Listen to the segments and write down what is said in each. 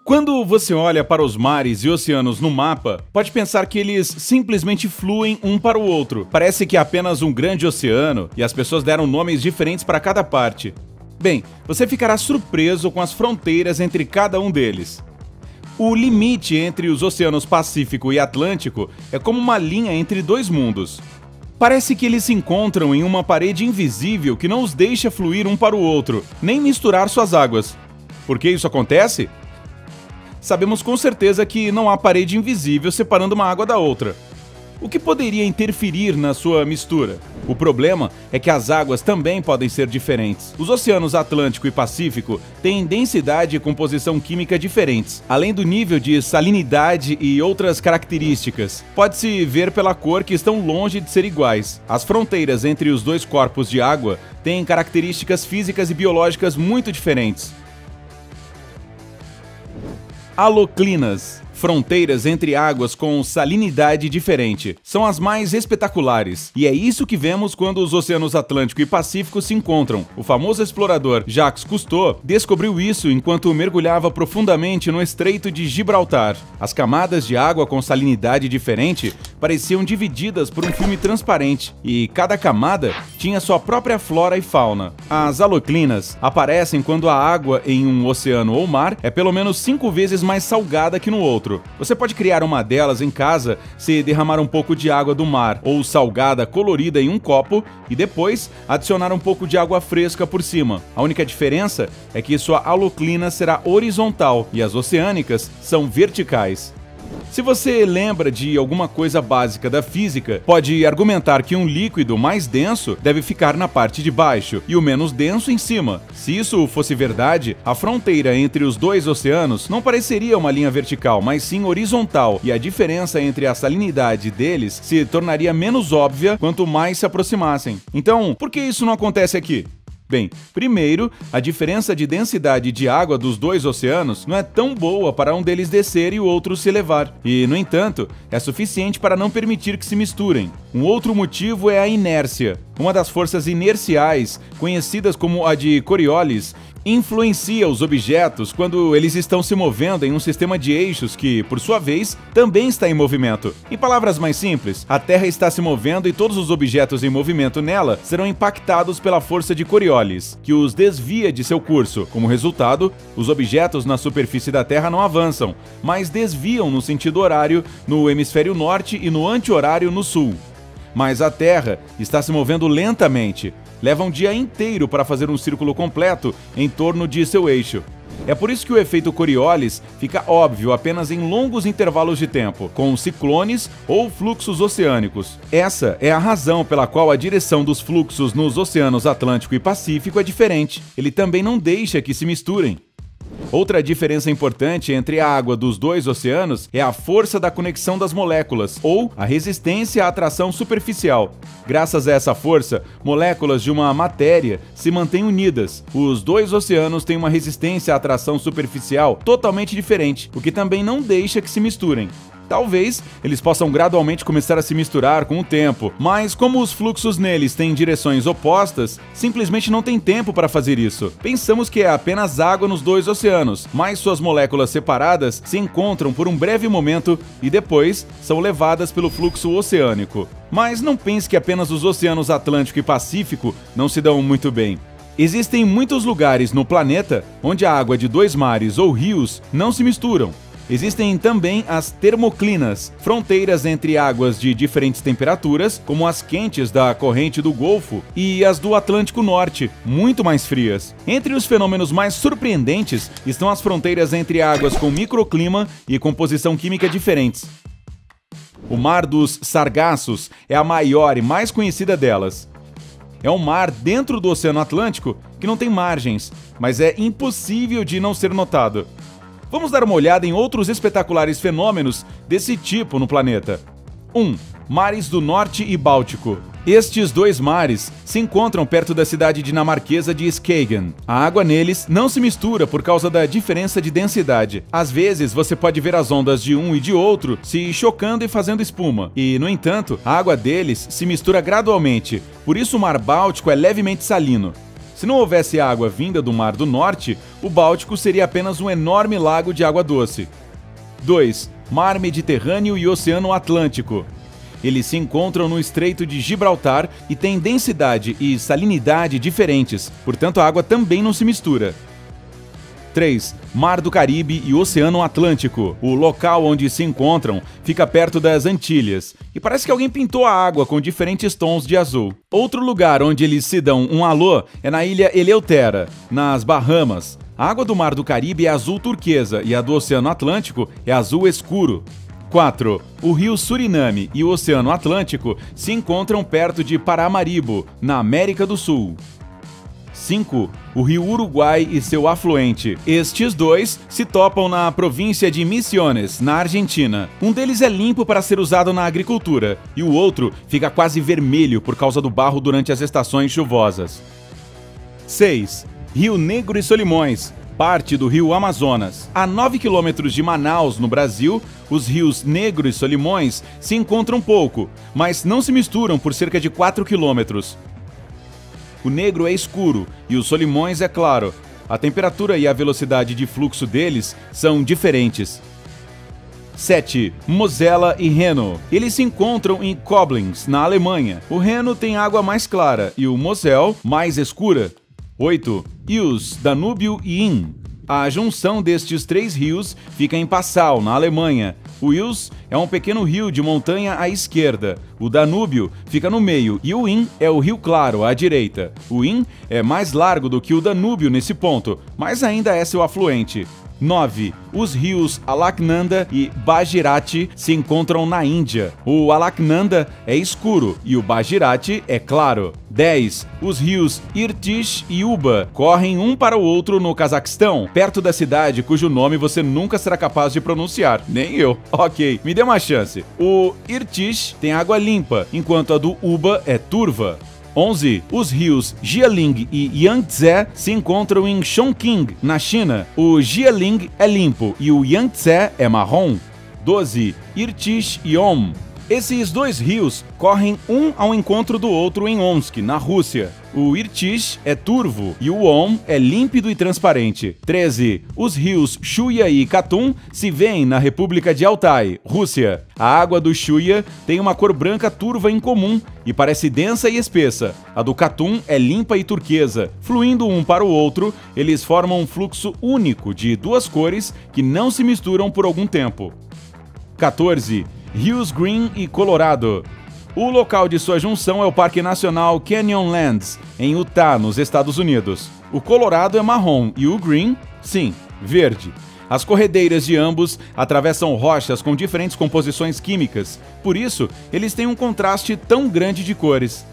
Quando você olha para os mares e oceanos no mapa, pode pensar que eles simplesmente fluem um para o outro. Parece que é apenas um grande oceano e as pessoas deram nomes diferentes para cada parte. Bem, você ficará surpreso com as fronteiras entre cada um deles. O limite entre os oceanos Pacífico e Atlântico é como uma linha entre dois mundos. Parece que eles se encontram em uma parede invisível que não os deixa fluir um para o outro, nem misturar suas águas. Por que isso acontece? Sabemos com certeza que não há parede invisível separando uma água da outra. O que poderia interferir na sua mistura? O problema é que as águas também podem ser diferentes. Os oceanos Atlântico e Pacífico têm densidade e composição química diferentes, além do nível de salinidade e outras características. Pode-se ver pela cor que estão longe de ser iguais. As fronteiras entre os dois corpos de água têm características físicas e biológicas muito diferentes. Haloclinas, fronteiras entre águas com salinidade diferente, são as mais espetaculares, e é isso que vemos quando os oceanos Atlântico e Pacífico se encontram. O famoso explorador Jacques Cousteau descobriu isso enquanto mergulhava profundamente no Estreito de Gibraltar. As camadas de água com salinidade diferente pareciam divididas por um filme transparente, e cada camada tinha sua própria flora e fauna. As haloclinas aparecem quando a água em um oceano ou mar é pelo menos 5 vezes mais salgada que no outro. Você pode criar uma delas em casa se derramar um pouco de água do mar ou salgada colorida em um copo e depois adicionar um pouco de água fresca por cima. A única diferença é que sua haloclina será horizontal e as oceânicas são verticais. Se você lembra de alguma coisa básica da física, pode argumentar que um líquido mais denso deve ficar na parte de baixo e o menos denso em cima. Se isso fosse verdade, a fronteira entre os dois oceanos não pareceria uma linha vertical, mas sim horizontal, e a diferença entre a salinidade deles se tornaria menos óbvia quanto mais se aproximassem. Então, por que isso não acontece aqui? Bem, primeiro, a diferença de densidade de água dos dois oceanos não é tão boa para um deles descer e o outro se elevar. E, no entanto, é suficiente para não permitir que se misturem. Um outro motivo é a inércia. Uma das forças inerciais, conhecidas como a de Coriolis, influencia os objetos quando eles estão se movendo em um sistema de eixos que, por sua vez, também está em movimento. Em palavras mais simples, a Terra está se movendo e todos os objetos em movimento nela serão impactados pela força de Coriolis, que os desvia de seu curso. Como resultado, os objetos na superfície da Terra não avançam, mas desviam no sentido horário no hemisfério norte e no anti-horário no sul. Mas a Terra está se movendo lentamente. Leva um dia inteiro para fazer um círculo completo em torno de seu eixo. É por isso que o efeito Coriolis fica óbvio apenas em longos intervalos de tempo, com ciclones ou fluxos oceânicos. Essa é a razão pela qual a direção dos fluxos nos oceanos Atlântico e Pacífico é diferente. Ele também não deixa que se misturem. Outra diferença importante entre a água dos dois oceanos é a força da conexão das moléculas, ou a resistência à atração superficial. Graças a essa força, moléculas de uma matéria se mantêm unidas. Os dois oceanos têm uma resistência à atração superficial totalmente diferente, o que também não deixa que se misturem. Talvez eles possam gradualmente começar a se misturar com o tempo, mas como os fluxos neles têm direções opostas, simplesmente não tem tempo para fazer isso. Pensamos que é apenas água nos dois oceanos, mas suas moléculas separadas se encontram por um breve momento e depois são levadas pelo fluxo oceânico. Mas não pense que apenas os oceanos Atlântico e Pacífico não se dão muito bem. Existem muitos lugares no planeta onde a água de dois mares ou rios não se misturam. Existem também as termoclinas, fronteiras entre águas de diferentes temperaturas, como as quentes da corrente do Golfo, e as do Atlântico Norte, muito mais frias. Entre os fenômenos mais surpreendentes estão as fronteiras entre águas com microclima e composição química diferentes. O Mar dos Sargassos é a maior e mais conhecida delas. É um mar dentro do Oceano Atlântico que não tem margens, mas é impossível de não ser notado. Vamos dar uma olhada em outros espetaculares fenômenos desse tipo no planeta. 1. Mares do Norte e Báltico. Estes dois mares se encontram perto da cidade dinamarquesa de Skagen. A água neles não se mistura por causa da diferença de densidade. Às vezes você pode ver as ondas de um e de outro se chocando e fazendo espuma. E, no entanto, a água deles se mistura gradualmente. Por isso o Mar Báltico é levemente salino. Se não houvesse água vinda do Mar do Norte, o Báltico seria apenas um enorme lago de água doce. 2. Mar Mediterrâneo e Oceano Atlântico. Eles se encontram no Estreito de Gibraltar e têm densidade e salinidade diferentes, portanto a água também não se mistura. 3. Mar do Caribe e Oceano Atlântico. O local onde se encontram fica perto das Antilhas, e parece que alguém pintou a água com diferentes tons de azul. Outro lugar onde eles se dão um alô é na ilha Eleuthera, nas Bahamas. A água do Mar do Caribe é azul turquesa e a do Oceano Atlântico é azul escuro. 4. O rio Suriname e o Oceano Atlântico se encontram perto de Paramaribo, na América do Sul. 5. O rio Uruguai e seu afluente. Estes dois se topam na província de Misiones, na Argentina. Um deles é limpo para ser usado na agricultura, e o outro fica quase vermelho por causa do barro durante as estações chuvosas. 6. Rio Negro e Solimões, parte do rio Amazonas. A 9 quilômetros de Manaus, no Brasil, os rios Negro e Solimões se encontram pouco, mas não se misturam por cerca de 4 quilômetros. O Negro é escuro e o Solimões é claro. A temperatura e a velocidade de fluxo deles são diferentes. 7. Mosela e Reno. Eles se encontram em Koblenz, na Alemanha. O Reno tem água mais clara e o Mosel mais escura. 8. Ius, Danúbio e Inn. A junção destes três rios fica em Passau, na Alemanha. O Ius é um pequeno rio de montanha à esquerda, o Danúbio fica no meio e o Inn é o Rio Claro, à direita. O Inn é mais largo do que o Danúbio nesse ponto, mas ainda é seu afluente. 9. Os rios Alaknanda e Bhagirathi se encontram na Índia. O Alaknanda é escuro e o Bhagirathi é claro. 10. Os rios Irtysh e Uba correm um para o outro no Cazaquistão, perto da cidade cujo nome você nunca será capaz de pronunciar. Nem eu. Ok, me dê uma chance. O Irtysh tem água limpa, enquanto a do Uba é turva. 11. Os rios Jialing e Yangtze se encontram em Chongqing, na China. O Jialing é limpo e o Yangtze é marrom. 12. Irtysh e Om. Esses dois rios correm um ao encontro do outro em Omsk, na Rússia. O Irtysh é turvo e o Om é límpido e transparente. 13. Os rios Chuya e Katun se vêem na República de Altai, Rússia. A água do Chuya tem uma cor branca turva incomum e parece densa e espessa. A do Katun é limpa e turquesa. Fluindo um para o outro, eles formam um fluxo único de duas cores que não se misturam por algum tempo. 14. Rios Green e Colorado. O local de sua junção é o Parque Nacional Canyonlands, em Utah, nos Estados Unidos. O Colorado é marrom e o Green, sim, verde. As corredeiras de ambos atravessam rochas com diferentes composições químicas, por isso eles têm um contraste tão grande de cores.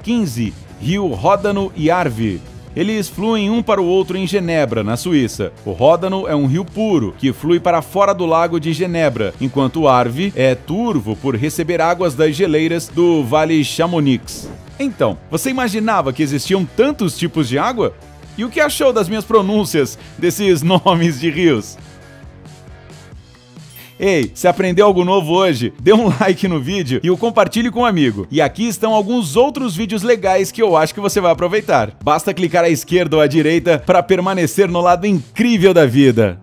15. Rio Ródano e Arve. Eles fluem um para o outro em Genebra, na Suíça. O Ródano é um rio puro, que flui para fora do lago de Genebra, enquanto o Arve é turvo por receber águas das geleiras do Vale Chamonix. Então, você imaginava que existiam tantos tipos de água? E o que achou das minhas pronúncias desses nomes de rios? Ei, se aprendeu algo novo hoje, dê um like no vídeo e o compartilhe com um amigo. E aqui estão alguns outros vídeos legais que eu acho que você vai aproveitar. Basta clicar à esquerda ou à direita para permanecer no lado incrível da vida.